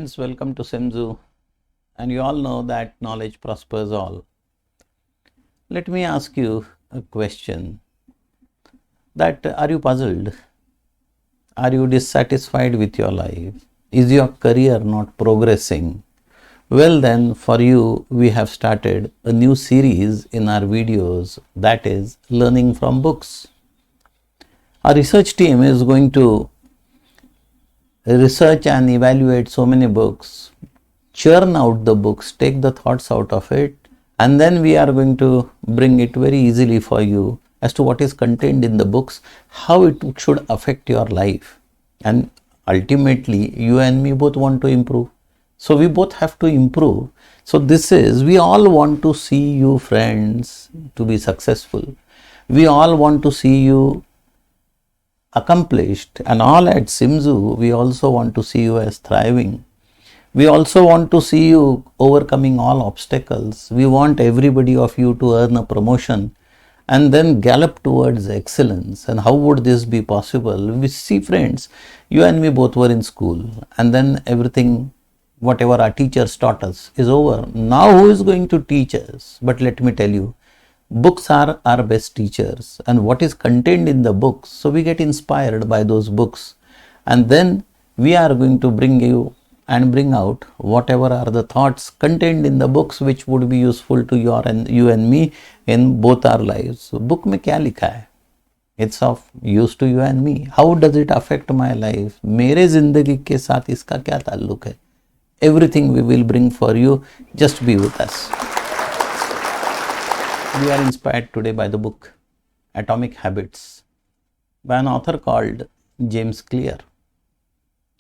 Friends, welcome to Simzuu, and you all know that knowledge prospers all. Let me ask you a question: that are you puzzled? Are you dissatisfied with your life? Is your career not progressing? Well then, for you, we have started a new series in our videos, that is learning from books. Our research team is going to research and evaluate so many books, churn out the books, take the thoughts out of it, and then we are going to bring it very easily for you as to what is contained in the books, how it should affect your life. And ultimately, you and me both want to improve. So we both have to improve. So we all want to see you, friends, to be successful. We all want to see you accomplished, and all at Simzuu, we also want to see you as thriving. We also want to see you overcoming all obstacles. We want everybody of you to earn a promotion and then gallop towards excellence. And how would this be possible? We see, friends, you and me both were in school, and then everything, whatever our teachers taught us, is over. Now who is going to teach us? But let me tell you, books are our best teachers, and what is contained in the books, so we get inspired by those books, and then we are going to bring you and bring out whatever are the thoughts contained in the books which would be useful to you and me in both our lives. So book में क्या लिखा है? It's of use to you and me. How does it affect my life? मेरे जिंदगी के साथ इसका क्या ताल्लुक है? Everything we will bring for you. Just be with us. We are inspired today by the book Atomic Habits by an author called James Clear.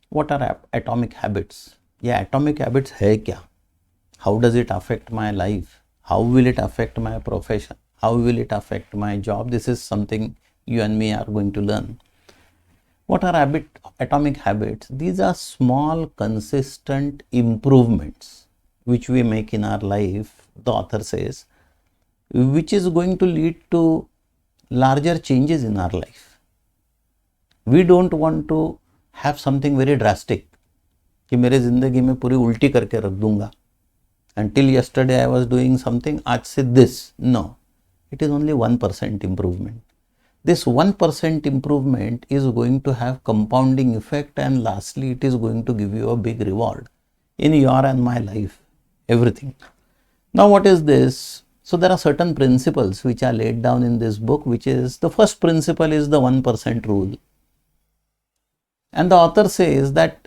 What are atomic habits? Yeah, atomic habits है क्या? How does it affect my life? How will it affect my profession? How will it affect my job? This is something you and me are going to learn. What are atomic habits? These are small, consistent improvements which we make in our life, the author says, which is going to lead to larger changes in our life. We don't want to have something very drastic कि मेरे जिंदगी में पूरी उल्टी करके रख दूंगा. Until yesterday I was doing something, आज से this. No, it is only 1% improvement. This 1% improvement is going to have compounding effect, and lastly it is going to give you a big reward in your and my life, everything. Now what is this? So there are certain principles which are laid down in this book, which is, the first principle is the 1% rule. And the author says that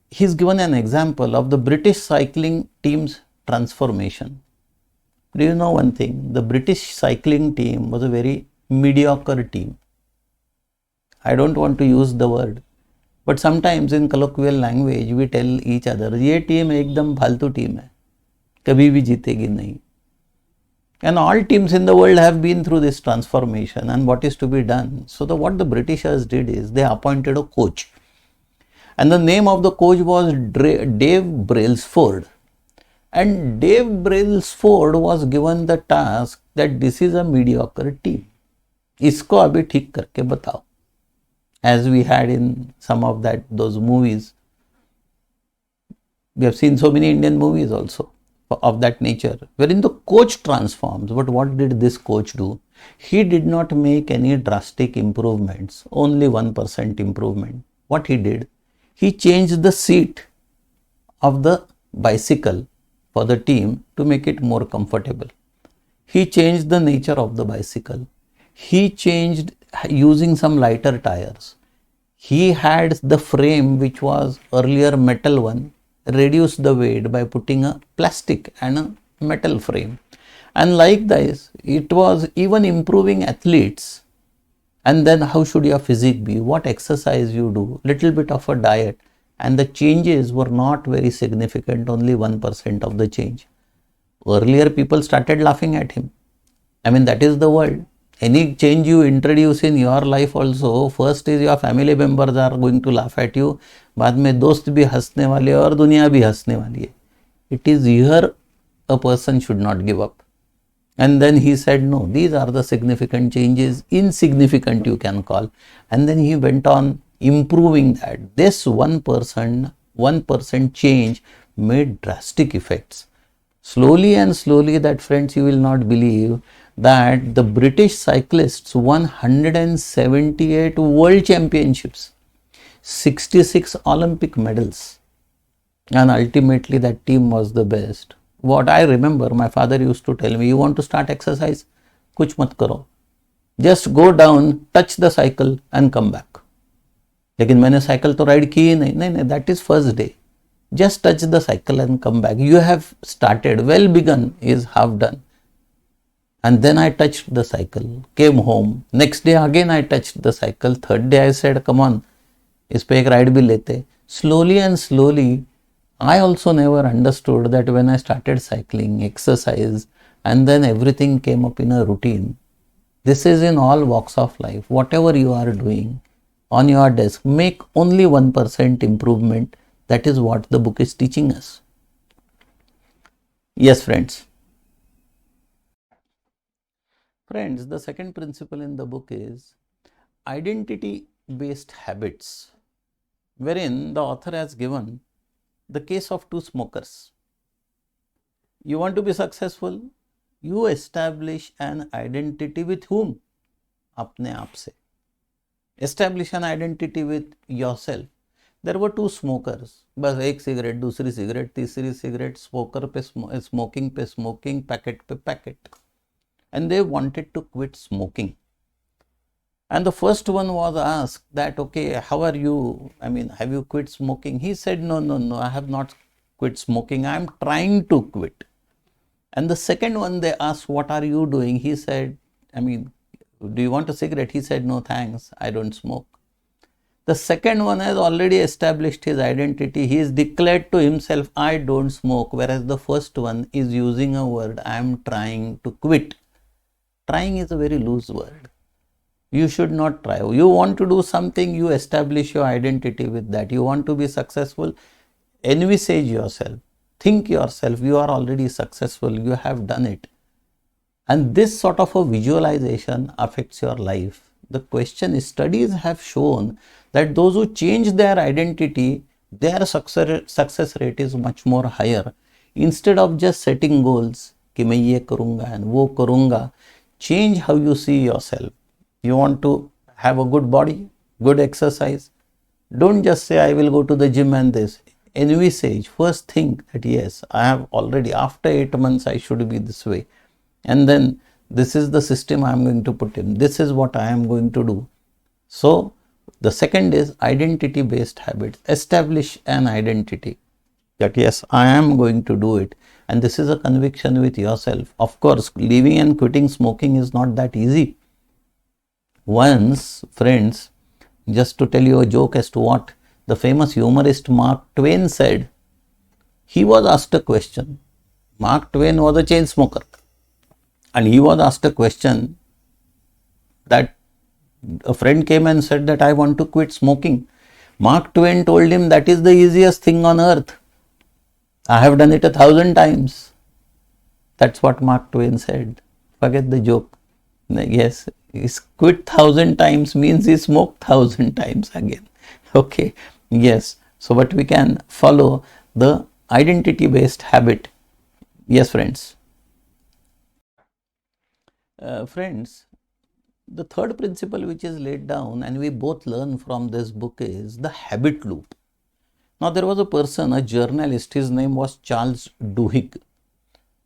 he's given an example of the British cycling team's transformation. Do you know one thing? The British cycling team was a very mediocre team. I don't want to use the word, but sometimes in colloquial language we tell each other, ये team एकदम फालतू team है, कभी भी जीतेगी नहीं. And all teams in the world have been through this transformation, and what is to be done? So what the Britishers did is they appointed a coach, and the name of the coach was Dave Brailsford. And Dave Brailsford was given the task that this is a mediocre team. इसको अभी ठीक करके बताओ. As we had in some of those movies. We have seen so many Indian movies also of that nature, wherein the coach transforms. But what did this coach do? He did not make any drastic improvements, only 1% improvement. What he did? He changed the seat of the bicycle for the team to make it more comfortable. He changed the nature of the bicycle. He changed using some lighter tires. He had the frame, which was earlier metal one, reduce the weight by putting a plastic and a metal frame. And like this, it was even improving athletes. And then how should your physique be? What exercise you do? Little bit of a diet. And the changes were not very significant, only 1% of the change. Earlier people started laughing at him. I mean, that is the world. Any change you introduce in your life also, first is your family members are going to laugh at you. बाद में दोस्त भी हंसने वाले और दुनिया भी हंसने वाली है. It is here a person should not give up. And then he said, no, these are the significant changes, insignificant you can call. And then he went on improving that. This 1% 1% change made drastic effects. Slowly and slowly, that friends, you will not believe that the British cyclists won 178 world championships, 66 Olympic medals, and ultimately that team was the best. What I remember, my father used to tell me, you want to start exercise? Kuch mat karo. Just go down, touch the cycle and come back. लेकिन मैंने cycle तो ride की ही नहीं, that is first day. Just touch the cycle and come back. You have started, well begun is half done. And then I touched the cycle, came home. Next day again I touched the cycle. Third day I said, come on, इस पे एक ride भी लेते. Slowly and slowly, I also never understood that when I started cycling, exercise, and then everything came up in a routine. This is in all walks of life. Whatever you are doing on your desk, make only 1% improvement. That is what the book is teaching us. Yes, friends. Friends, the second principle in the book is identity-based habits, wherein the author has given the case of two smokers. You want to be successful? You establish an identity with whom? अपने आप से. Establish an identity with yourself. There were two smokers. बस एक cigarette, दूसरी cigarette, तीसरी cigarette, smoker पे smoking पे smoking, packet पे packet. And they wanted to quit smoking. And the first one was asked that, okay, how are you? I mean, have you quit smoking? He said, no, I have not quit smoking. I am trying to quit. And the second one, they asked, what are you doing? He said, I mean, do you want a cigarette? He said, no, thanks. I don't smoke. The second one has already established his identity. He is declared to himself, I don't smoke. Whereas the first one is using a word, I am trying to quit. Trying is a very loose word. You should not try. You want to do something, you establish your identity with that. You want to be successful, envisage yourself. Think yourself, you are already successful, you have done it. And this sort of a visualization affects your life. The question is, studies have shown that those who change their identity, their success rate is much more higher. Instead of just setting goals, कि मैं ये करूँगा and वो करूँगा, change how you see yourself. You want to have a good body, good exercise. Don't just say, I will go to the gym and this. Envisage, first think that yes, I have already, after 8 months, I should be this way. And then this is the system I am going to put in. This is what I am going to do. So the second is identity-based habits. Establish an identity that yes, I am going to do it. And this is a conviction with yourself. Of course, leaving and quitting smoking is not that easy. Once, friends, just to tell you a joke as to what the famous humorist Mark Twain said, he was asked a question. Mark Twain was a chain smoker. And he was asked a question that a friend came and said that I want to quit smoking. Mark Twain told him that is the easiest thing on earth. I have done it 1,000 times. That's what Mark Twain said. Forget the joke. Yes, he's quit 1,000 times means he smoked 1,000 times again. Okay, yes. So, but we can follow the identity-based habit. Yes, friends. Friends, the third principle which is laid down and we both learn from this book is the habit loop. Now, there was a person, a journalist, his name was Charles Duhigg.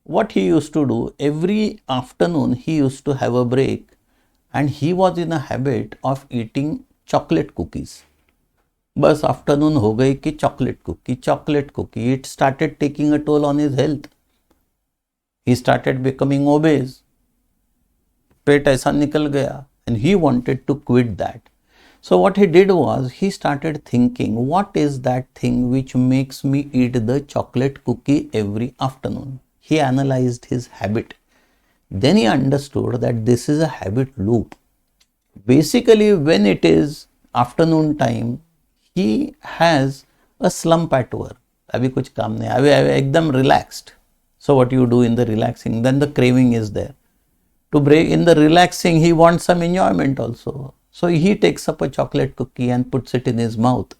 What he used to do, every afternoon he used to have a break and he was in a habit of eating chocolate cookies. Bas afternoon ho gayi ki chocolate cookie. It started taking a toll on his health. He started becoming obese. पेट ऐसा निकल गया and he wanted to quit that. So what he did was he started thinking, what is that thing which makes me eat the chocolate cookie every afternoon? He analyzed his habit. Then he understood that this is a habit loop. Basically, when it is afternoon time, he has a slump at work. अभी कुछ काम नहीं, अभी एकदम relaxed. So what you do in the relaxing, then the craving is there. To break in the relaxing, he wants some enjoyment also. So he takes up a chocolate cookie and puts it in his mouth.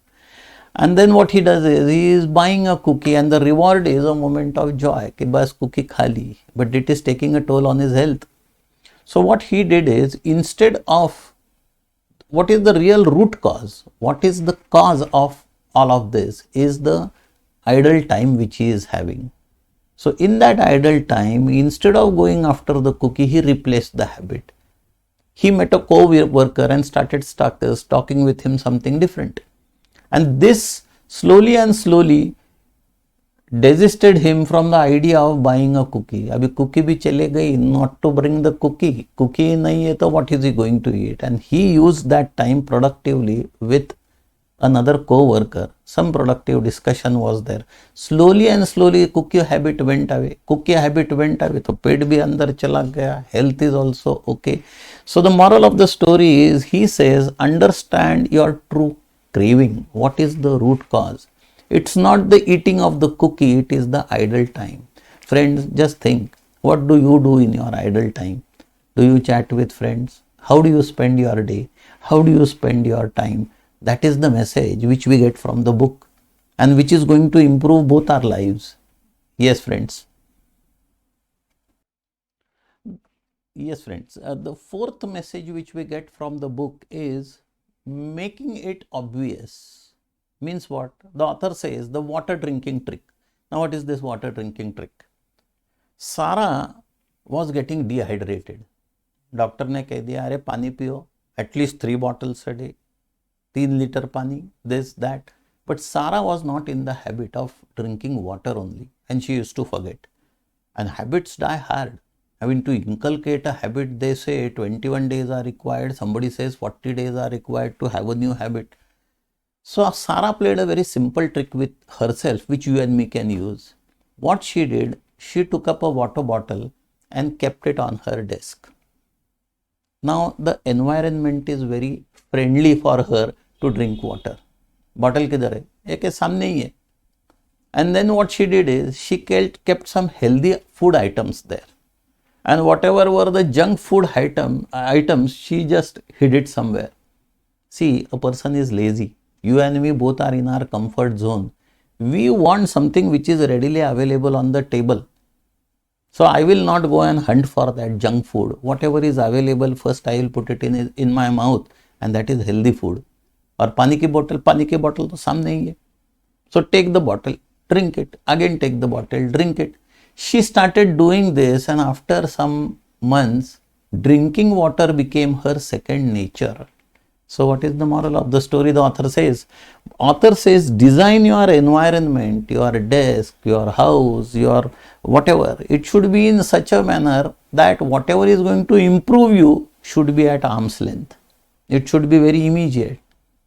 And then what he does is he is buying a cookie, and the reward is a moment of joy कि बस cookie खा ली, but it is taking a toll on his health. So what he did is, instead of what is the real root cause, what is the cause of all of this, is the idle time which he is having. So in that idle time, instead of going after the cookie, he replaced the habit. He met a co-worker and started talking with him something different. And this slowly and slowly desisted him from the idea of buying a cookie. Abhi cookie bhi chale gayi, not to bring the cookie. Cookie nahi hai to what is he going to eat? And he used that time productively with another co-worker. Some productive discussion was there. Slowly and slowly cookie habit went away. Cookie habit went away, तो पेट भी अंदर चला गया. Health is also okay. So the moral of the story is, he says, understand your true craving. What is the root cause? It's not the eating of the cookie, it is the idle time. Friends, just think, what do you do in your idle time? Do you chat with friends? How do you spend your day? How do you spend your time? That is the message which we get from the book, and which is going to improve both our lives. Yes, friends. Yes, friends. The fourth message which we get from the book is making it obvious. Means what? The author says the water drinking trick. Now, what is this water drinking trick? Sarah was getting dehydrated. Doctor ने कह दिया, अरे पानी पियो, at least 3 bottles a day. 3 liter pani, this, that. But Sarah was not in the habit of drinking water only, and she used to forget. And habits die hard. I mean, to inculcate a habit, they say 21 days are required. Somebody says 40 days are required to have a new habit. So Sarah played a very simple trick with herself, which you and me can use. What she did, she took up a water bottle and kept it on her desk. Now the environment is very friendly for her to drink water. Bottle किधर है? एक है सामने ही है. And then what she did is, she kept some healthy food items there. And whatever were the junk food items, she just hid it somewhere. See, a person is lazy. You and me both are in our comfort zone. We want something which is readily available on the table. So I will not go and hunt for that junk food. Whatever is available, first I will put it in my mouth, and that is healthy food. और पानी की बोतल तो सामने ही है. So take the bottle, drink it. Again take the bottle, drink it. She started doing this, and after some months, drinking water became her second nature. So what is the moral of the story? The author says, design your environment, your desk, your house, your whatever. It should be in such a manner that whatever is going to improve you should be at arm's length. It should be very immediate.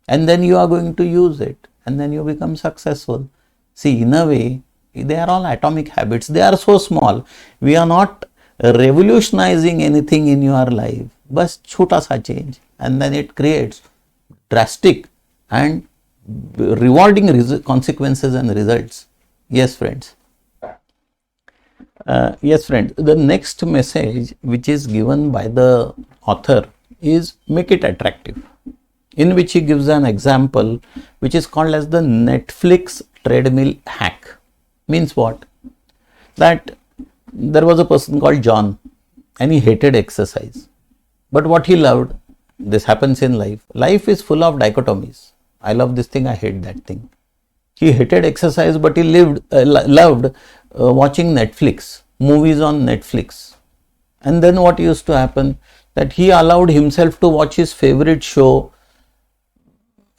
And then you are going to use it, and then you become successful. See, in a way, they are all atomic habits. They are so small. We are not revolutionizing anything in your life. Bas chota sa change, and then it creates drastic and rewarding consequences and results. Yes, friends. Yes, friends. The next message which is given by the author is make it attractive, in which he gives an example which is called as the Netflix treadmill hack. Means what? That there was a person called John, and he hated exercise. But what he loved, this happens in life. Life is full of dichotomies. I love this thing, I hate that thing. He hated exercise, but he loved watching Netflix, movies on Netflix. And then what used to happen, that he allowed himself to watch his favorite show,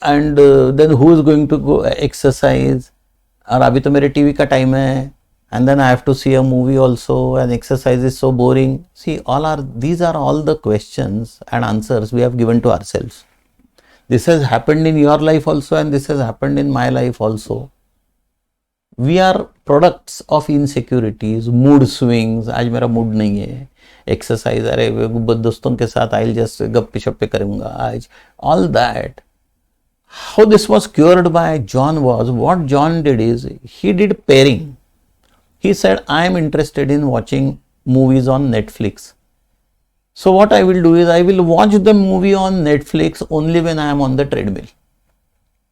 and then who is going to go exercise? और अभी तो मेरे TV का time है, and then I have to see a movie also, and exercise is so boring. See, these are all the questions and answers we have given to ourselves. This has happened in your life also, and this has happened in my life also. We are products of insecurities, mood swings. आज मेरा mood नहीं है. Exercise, अरे दोस्तों के साथ I'll just गप्पे शप्पे करूँगा आज. All that. How this was cured by John was, what John did is, he did pairing. He said, I am interested in watching movies on Netflix. So what I will do is, I will watch the movie on Netflix only when I am on the treadmill.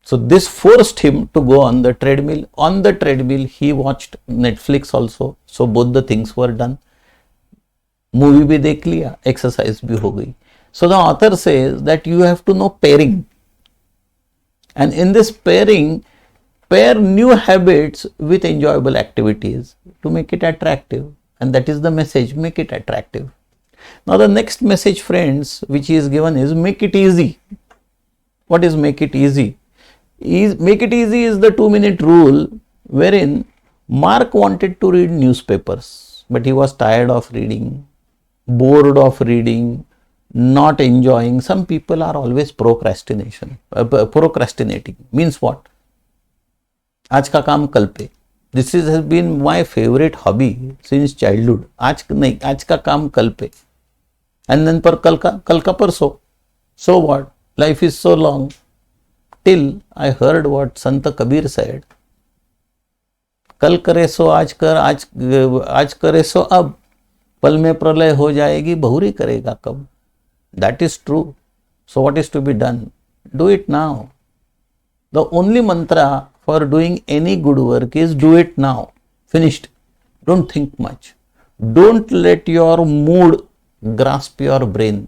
So this forced him to go on the treadmill. On the treadmill, he watched Netflix also. So both the things were done. Movie bhi dekh liya, exercise bhi ho gayi. So the author says that you have to know pairing. And in this pairing, pair new habits with enjoyable activities to make it attractive. And that is the message, make it attractive. Now the next message, friends, which is given is make it easy. What is make it easy? Make it easy is the 2-minute rule, wherein Mark wanted to read newspapers, but he was tired of reading, bored of reading, not enjoying. Some people are always procrastinating. Means what? आज का काम कल पे. This has been my favorite hobby since childhood. आज का काम कल पे. And then पर कल का परसों. So what? Life is so long. Till I heard what Sant Kabir said. कल करे सो आज कर, आज करे सो अब, पल में प्रलय हो जाएगी, बहुरी करेगा कब. That is true. So what is to be done? Do it now. The only mantra for doing any good work is do it now. Finished. Don't think much. Don't let your mood grasp your brain.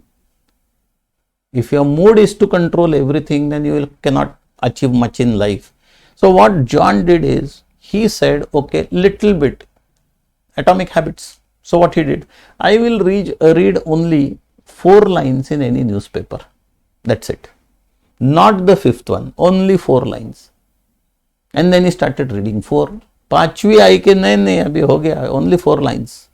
If your mood is to control everything, then you cannot achieve much in life. So what John did is, he said, okay, little bit, atomic habits. So what he did, I will read only 4 lines in any newspaper. That's it. Not the 5th one, only 4 lines. And then he started reading 4. Paachvi aayi ke nahi, abhi ho gaya, only 4 lines.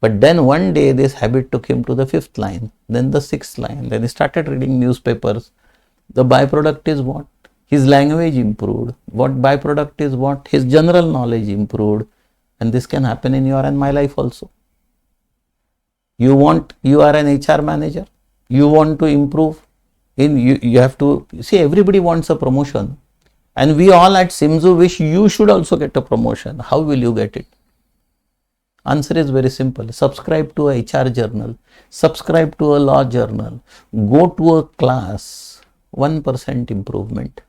But then one day this habit took him to the 5th line, then the 6th line, then he started reading newspapers. The byproduct is what? His language improved. What byproduct is what? His general knowledge improved. And this can happen in your and my life also. You are an HR manager, you want to improve, you have to, see, everybody wants a promotion. And we all at Simzuu wish you should also get a promotion. How will you get it? Answer is very simple. Subscribe to a HR journal, subscribe to a law journal, go to a class, 1% improvement.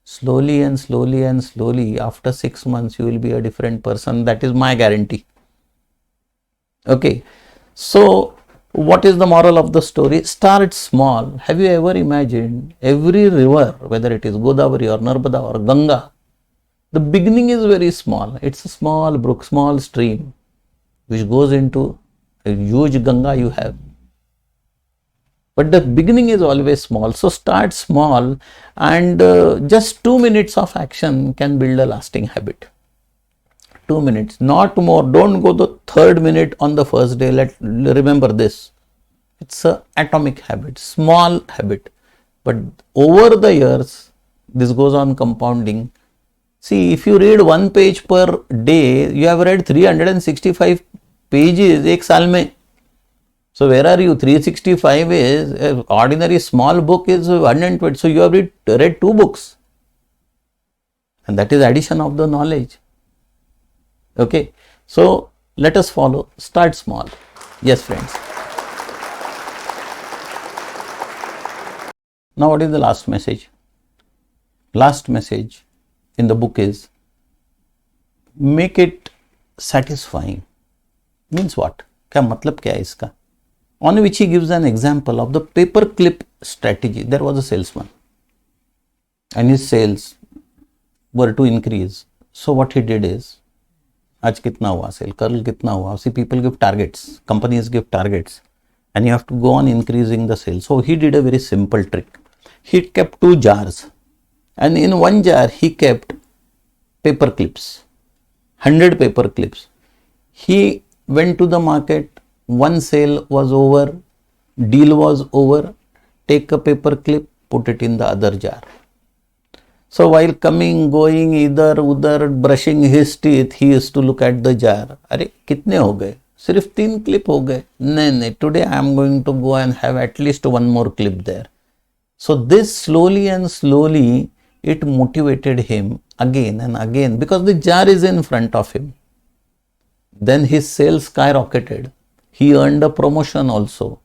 Slowly and slowly and slowly, after 6 months, you will be a different person. That is my guarantee. Okay. So, what is the moral of the story? Start small. Have you ever imagined every river, whether it is Godavari or Narmada or Ganga, the beginning is very small. It's a small brook, small stream, which goes into a huge Ganga you have. But the beginning is always small. So start small, and just 2 minutes of action can build a lasting habit. 2 minutes, not more. Don't go the 3rd minute on the first day. Remember this. It's an atomic habit, small habit. But over the years, this goes on compounding. See, if you read 1 page per day, you have read 365 pages ek saal mein. So where are you? 365 is ordinary small book is 120. So you have read 2 books. And that is addition of the knowledge. Okay. So let us follow. Start small. Yes, friends. Now what is the last message? Last message in the book is make it satisfying. Means what? क्या मतलब क्या है इसका? On which he gives an example of the paperclip strategy. There was a salesman and his sales were to increase. So what he did is, आज कितना हुआ sale, कल कितना हुआ. See, people give targets, companies give targets, and you have to go on increasing the sales. So he did a very simple trick. He kept 2 jars, and in one jar he kept paper clips, 100 paper clips. He went to the market, one sale was over, deal was over, take a paper clip, put it in the other jar. So while coming, going, idhar udhar, brushing his teeth, he used to look at the jar. Arey, kitne ho gaye? Sirf 3 clip ho gaye. No, today I am going to go and have at least 1 more clip there. So this slowly and slowly, it motivated him again and again, because the jar is in front of him. Then his sales skyrocketed. He earned a promotion also,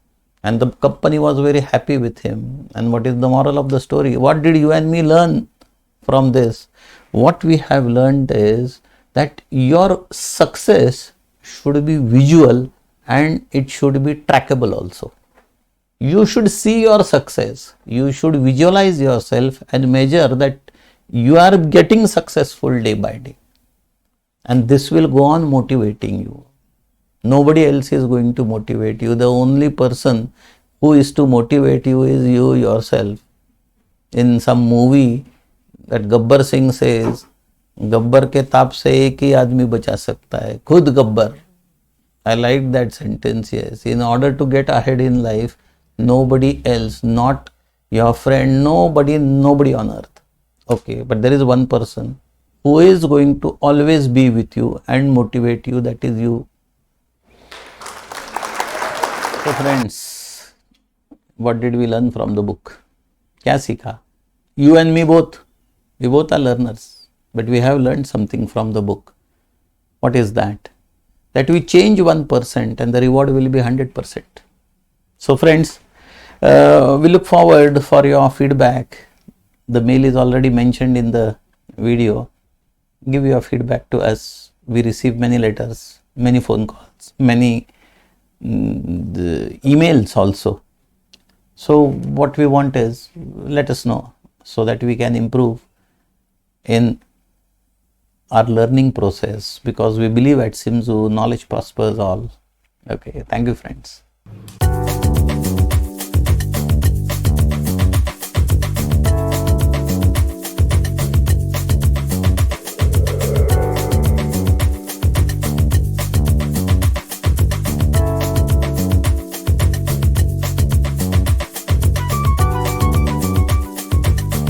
and the company was very happy with him. And what is the moral of the story? What did you and me learn? from this, what we have learned is that your success should be visual and it should be trackable also. You should see your success, you should visualize yourself and measure that you are getting successful day by day, and this will go on motivating you. Nobody else is going to motivate you. The only person who is to motivate you is you yourself. In some movie, that Gabbar Singh says, Gabbar के ताप से एक ही आदमी बचा सकता है, खुद Gabbar. I like that sentence. Yes, in order to get ahead in life, nobody else, not your friend, nobody on earth. Okay, but there is one person who is going to always be with you and motivate you, that is you. So friends, what did we learn from the book? क्या सीखा? You and me both, we both are learners, but we have learned something from the book. What is that? That we change 1% and the reward will be 100%. So friends, we look forward for your feedback. The mail is already mentioned in the video. Give your feedback to us. We receive many letters, many phone calls, many emails also. So what we want is, let us know so that we can improve in our learning process, because we believe at Simzuu knowledge prospers all. Okay, thank you friends.